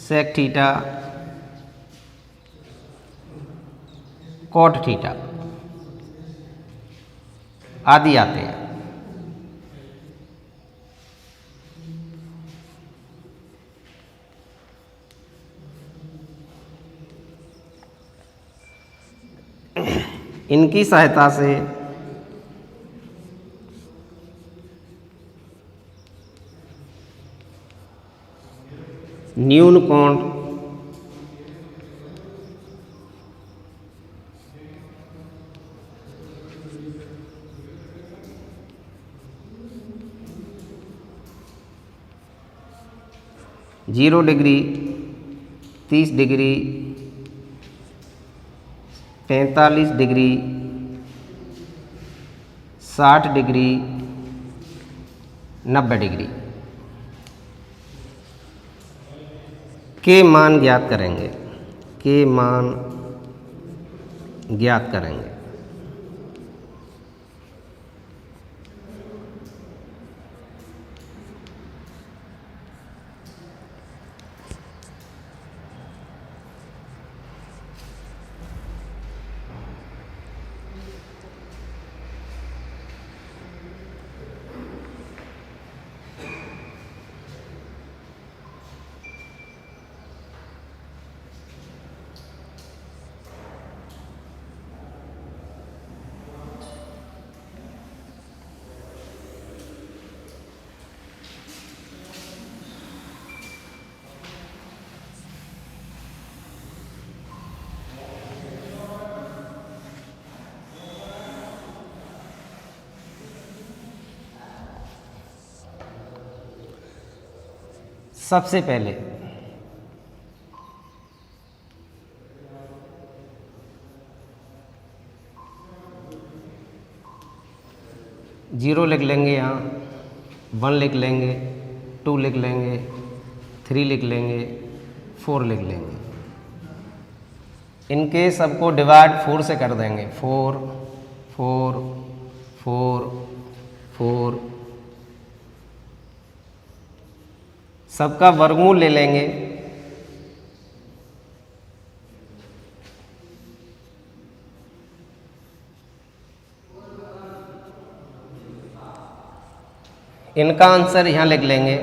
Sec theta, cot theta आदि आते हैं। इनकी सहायता से न्यून कोण zero degree, 30 degree, 45 degree, 60 degree, 90 degree के मान ज्ञात करेंगे, के मान ज्ञात करेंगे। सबसे पहले जीरो लिख लेंगे, यहाँ 1 लिख लेंगे, 2 लिख लेंगे, 3 लिख लेंगे, 4 लिख लेंगे। इनके सबको डिवाइड 4 से कर देंगे। 4 4 4 4 सबका वर्गमूल ले लेंगे। इनका आंसर यहाँ लिख लेंगे।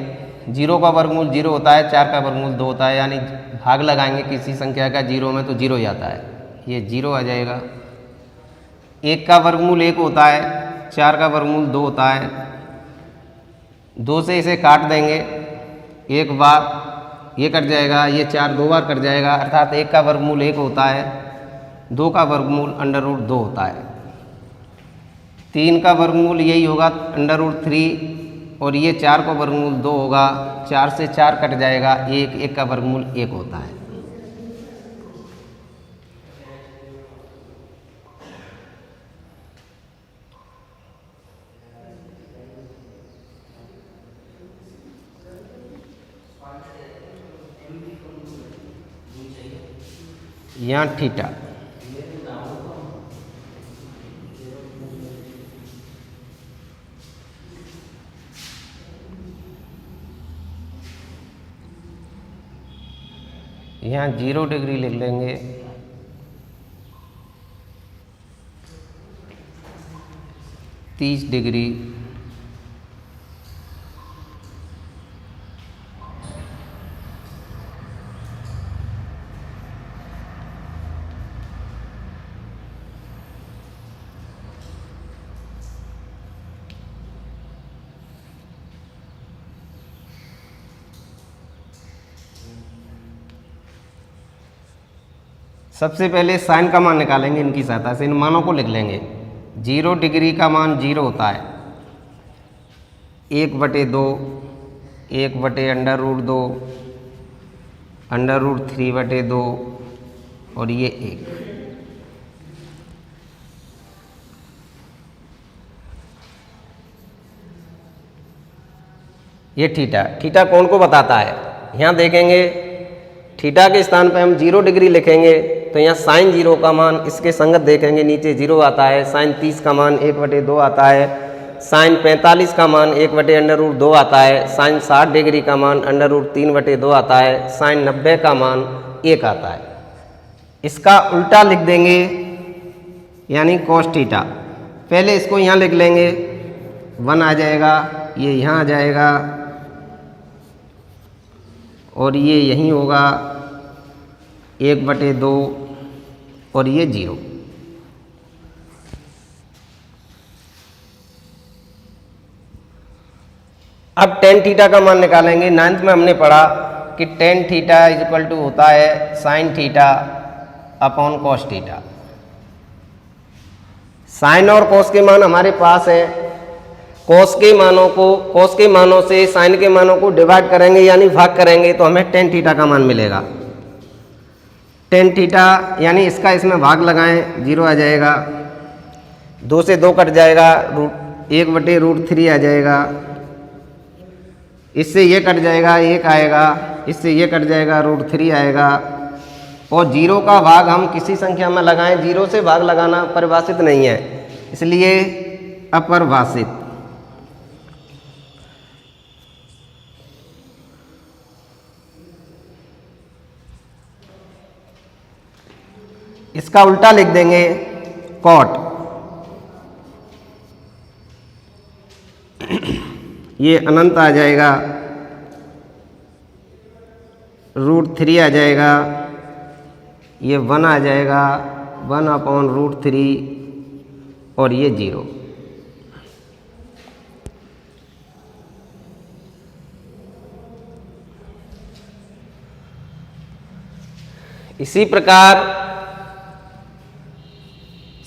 0 का वर्गमूल 0 होता है, 4 का वर्गमूल 2 होता है, यानी भाग लगाएंगे किसी संख्या का 0 में तो 0 ही आता है, ये 0 आ जाएगा। 1 का वर्गमूल 1 होता है, 4 का वर्गमूल 2 होता है। 2 से इसे काट देंगे, एक बार ये कट जाएगा, ये 4 2 बार कट जाएगा, अर्थात 1 का वर्गमूल 1 होता है, 2 का वर्गमूल √2 होता है, 3 का वर्गमूल यही होगा √3, और ये 4 का वर्गमूल 2 होगा। 4 से 4 कट जाएगा, 1 का वर्गमूल 1 होता है। यहाँ थीटा यहाँ 0 डिग्री लिख लेंगे, 30 डिग्री, सबसे पहले साइन का मान निकालेंगे। इनकी सहायता से इन मानों को लिख लेंगे। 0 डिग्री का मान 0 होता है, 1/2, 1/√2, √3/2 और ये 1। ये थीटा, थीटा कोण को बताता है। यहाँ देखेंगे थीटा के स्थान पे हम 0 डिग्री लिखेंगे तो यहाँ साइन 0 का मान इसके संगत देखेंगे, नीचे 0 आता है। साइन 30 का मान 1/2 आता है। साइन 45 का मान 1/√2 आता है, साइन 60 डिग्री का मान √3/2 आता है, साइन 90 का मान 1 आता है। इसका उल्टा लिख देंगे यानी कॉस थीटा। पहले इसको यहाँ लिख लेंगे, 1 आ जाएगा, ये यहाँ आ जाएगा और ये यहीं होगा 1/2 और ये 0। अब टेन थीटा का मान निकालेंगे। 9th में हमने पढ़ा कि टेन थीटा इक्वल टू होता है sine theta upon cos theta. Sine और कॉस के मान हमारे पास है। कॉस के मानों से साइन के मानों को डिवाइड करेंगे यानी भाग करेंगे तो हमें टेन थीटा का मान मिलेगा। टेन थीटा यानी इसका इसमें भाग लगाएं, 0 आ जाएगा, 2 से 2 कट जाएगा, 1/√3 आ जाएगा, इससे ये कट जाएगा, 1 आएगा, इससे ये कट जाएगा, √3 आएगा। और 0 का भाग हम किसी संख्या में लगाएं, 0 से भाग लगाना परिभाषित नहीं है, इसलिए अपरिभाषित। इसका उल्टा लिख देंगे कॉट। ये अनंत आ जाएगा, √3 आ जाएगा, ये 1 आ जाएगा, 1/√3 और ये 0। इसी प्रकार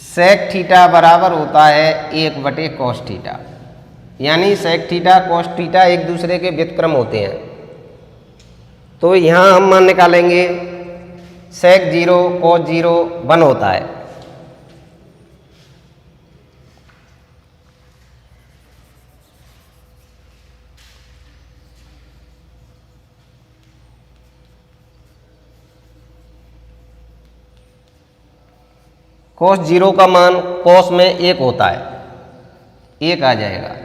सेक थीटा बराबर होता है 1/cos थीटा, यानी सेक थीटा कॉस थीटा एक दूसरे के व्युत्क्रम होते हैं। तो यहाँ हम मान निकालेंगे सेक 0 cos 0 1 होता है। cos 0 का मान cos में 1 होता है, 1 आ जाएगा।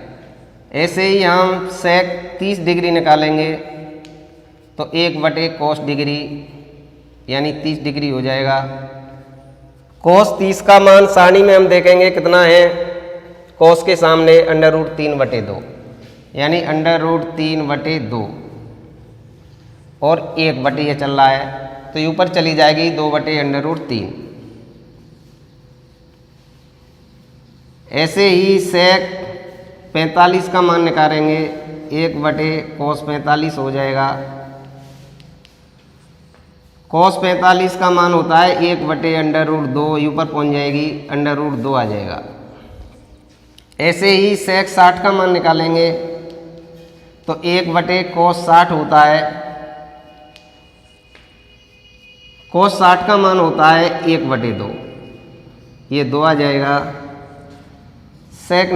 ऐसे ही हम सेक 30 डिग्री निकालेंगे तो 1/cos डिग्री यानी 30 डिग्री हो जाएगा। cos 30 का मान सारणी में हम देखेंगे कितना है, cos के सामने √3/2 यानी √3/2 और 1 ये चल रहा है तो ये ऊपर चली जाएगी 2/√3। ऐसे ही सेक 45 का मान निकालेंगे, 1/cos 45 हो जाएगा। cos 45 का मान होता है 1/√2, ऊपर पहुंच जाएगी, √2 आ जाएगा। ऐसे ही सेक 60 का मान निकालेंगे तो 1/cos 60 होता है। cos 60 का मान होता है 1/2, ये 2 आ जाएगा। सेक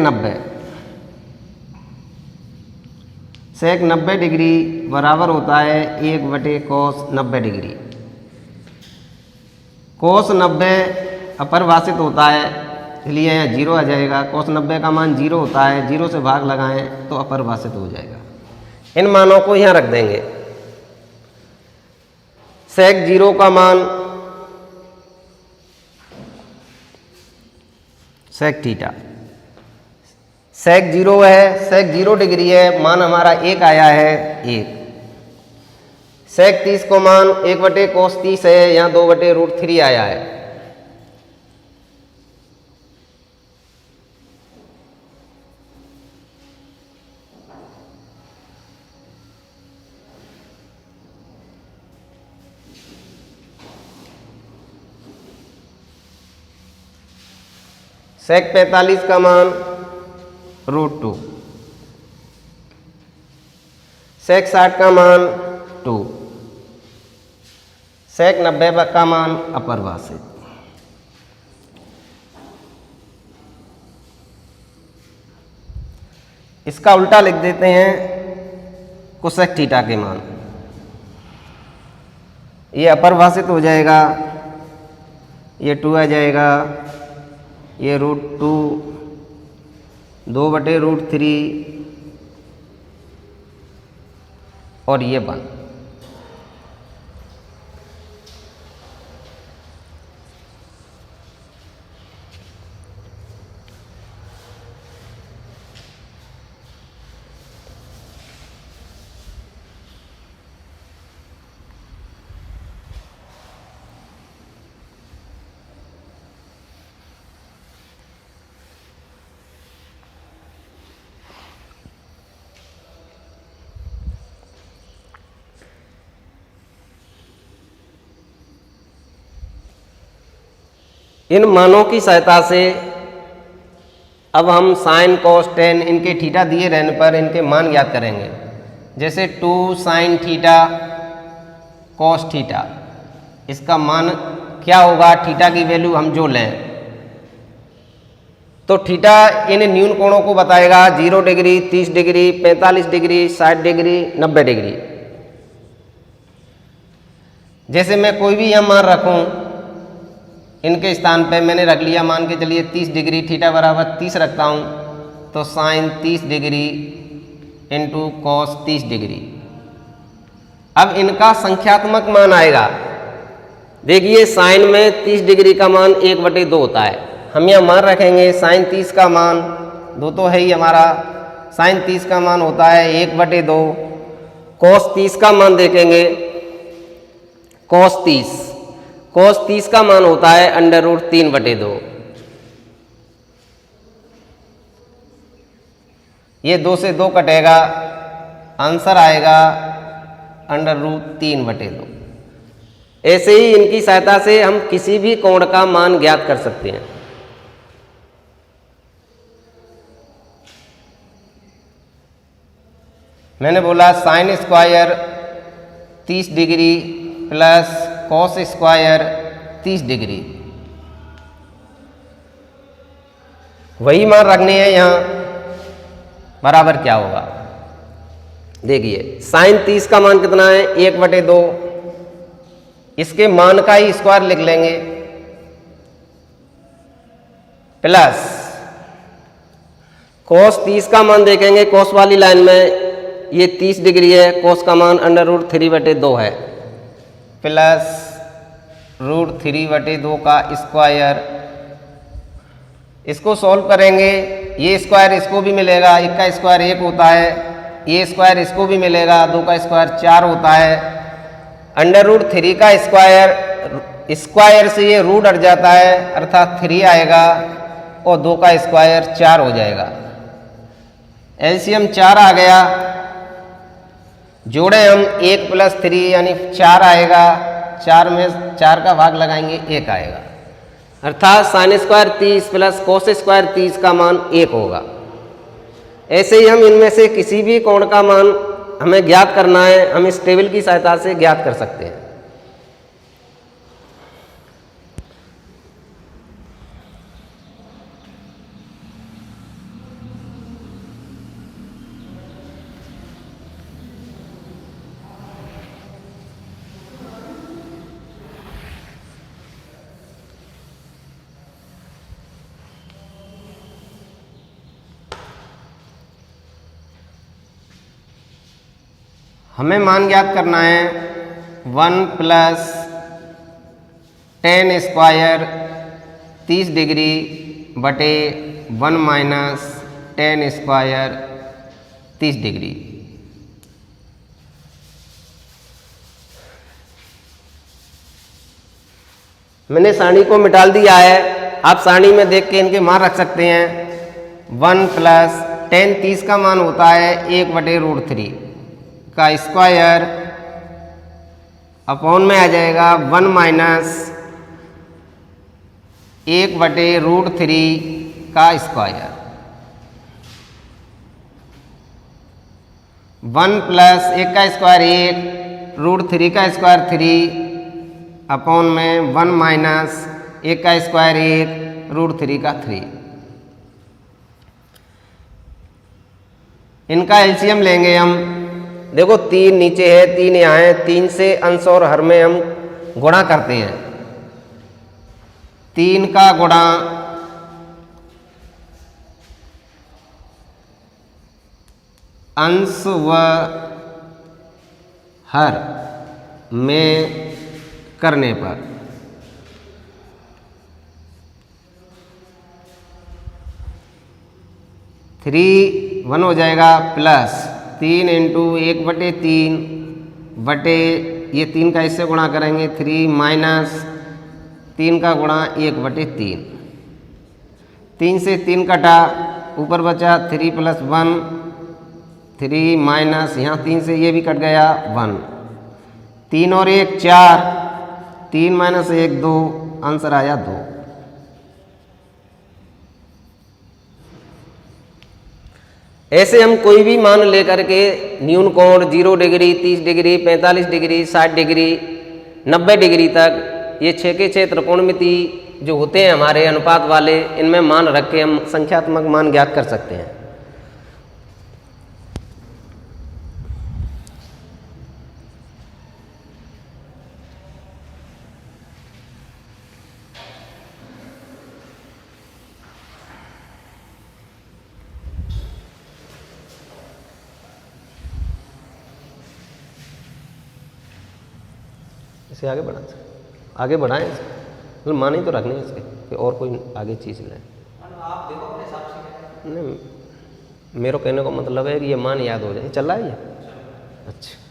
90 डिग्री बराबर होता है 1/cos 90 डिग्री। cos 90 अपरिभाषित होता है, इसलिए यहाँ 0 आ जाएगा। cos 90 का मान 0 होता है, 0 से भाग लगाएं तो अपरिभाषित हो जाएगा। इन मानों को यहाँ रख देंगे। सेक 0 का मान सेक थीटा, सेक 0 है, सेक 0 डिग्री है, मान हमारा 1 आया है, 1। सेक 30 को मान 1/cos 30 है, यहाँ 2/√3 आया है। सेक 45 का मान √2, सेक 60 का मान 2, सेक 90 का मान अपरिभाषित। इसका उल्टा लिख देते हैं कोसेक थीटा के मान। ये अपरिभाषित हो जाएगा, ये 2 आ जाएगा, ये √2, 2/√3 और ये 1। इन मानों की सहायता से अब हम साइन कॉस टेन इनके थीटा दिए रहने पर इनके मान ज्ञात करेंगे। जैसे 2 साइन थीटा कॉस थीटा, इसका मान क्या होगा, थीटा की वैल्यू हम जो लें तो थीटा इन न्यून कोणों को बताएगा, 0 degree, 30 degree, 45 degree, 60 degree, 90 degree. जैसे मैं कोई भी यह मान रखूं, इनके स्थान पे मैंने रख लिया, मान के चलिए 30 डिग्री, थीटा बराबर 30 रखता हूं, तो sine 30 degree into cos 30 degree. अब इनका संख्यात्मक मान आएगा। देखिए साइन में 30 डिग्री का मान 1/2 होता है। हम यह मान रखेंगे साइन 30 का मान 2 तो है ही हमारा, साइन 30 का मान होता है 1/2। कॉस 30 का मान देखेंगे, कॉस 30 का मान होता है √3/2। ये 2 से 2 कटेगा, आंसर आएगा √3/2। ऐसे ही इनकी सहायता से हम किसी भी कोण का मान ज्ञात कर सकते हैं। मैंने बोला sine square 30 degree plus cos square 30 degree, वही मान रखने हैं यहाँ, बराबर क्या होगा। देखिए साइन 30 का मान कितना है 1/2, इसके मान का ही स्क्वायर लिख लेंगे, प्लस कॉस 30 का मान देखेंगे, कॉस वाली लाइन में ये 30 डिग्री है, कॉस का मान √3/2 है, प्लस √3/2 का स्क्वायर। इसको सॉल्व करेंगे, ये स्क्वायर इसको भी मिलेगा, 1 का स्क्वायर 1 होता है, ये स्क्वायर इसको भी मिलेगा, 2 का स्क्वायर 4 होता है। √3 का स्क्वायर से ये रूट हट जाता है, अर्थात 3 आएगा, और 2 का स्क्वायर 4 हो जाएगा। एलसीएम 4 आ गया, जोड़े हम 1 + 3 यानी 4 आएगा, 4 में 4 का भाग लगाएंगे 1 आएगा, अर्थात sine square 30 plus cos square 30 का मान 1 होगा। ऐसे ही हम इनमें से किसी भी कोण का मान हमें ज्ञात करना है, हम इस टेबल की सहायता से ज्ञात कर सकते हैं। हमें मान ज्ञात करना है 1 + tan स्क्वायर 30 डिग्री बटे 1 - tan स्क्वायर 30 डिग्री। मैंने सारणी को मिटाल दिया है, आप सारणी में देख के इनके मान रख सकते हैं। 1 + tan 30 का मान होता है 1/√3 का स्क्वायर, अपॉन में आ जाएगा 1 - 1/√3 का स्क्वायर। 1 + 1 का स्क्वायर 1, √3 का स्क्वायर 3, अपॉन में 1 - 1 का स्क्वायर 1, √3 का 3। इनका एलसीएम लेंगे हम। देखो 3 नीचे है, 3 यहाँ है, 3 से अंश और हर में हम गुणा करते हैं। 3 का गुणा अंश व हर में करने पर थ्री वन हो जाएगा प्लस 3 इंटू 1/3 बटे ये 3 का इससे गुणा करेंगे 3 माइनस 3 का गुणा 1/3। 3 से 3 कटा, ऊपर बचा 3 + 1 3 माइनस यहाँ 3 से ये भी कट गया 1, 3 और 1 4, 3 - 1 2, आंसर आया 2। ऐसे हम कोई भी मान लेकर के न्यून कोण 0 degree, 30 degree, 45 degree, 60 degree, 90 degree तक ये 6 के 6 त्रिकोणमिति जो होते हैं हमारे अनुपात वाले, इनमें मान रख के हम संख्यात्मक मान ज्ञात कर सकते हैं। इसे आगे बढ़ा सकते, आगे बढ़ाएं इसे, मतलब मान ही तो रखने इसके कि और कोई आगे चीज़ लें। आप देखो अपने हिसाब से। नहीं, मेरे कहने का मतलब है कि ये मान याद हो जाए। चल रहा है ये? अच्छा।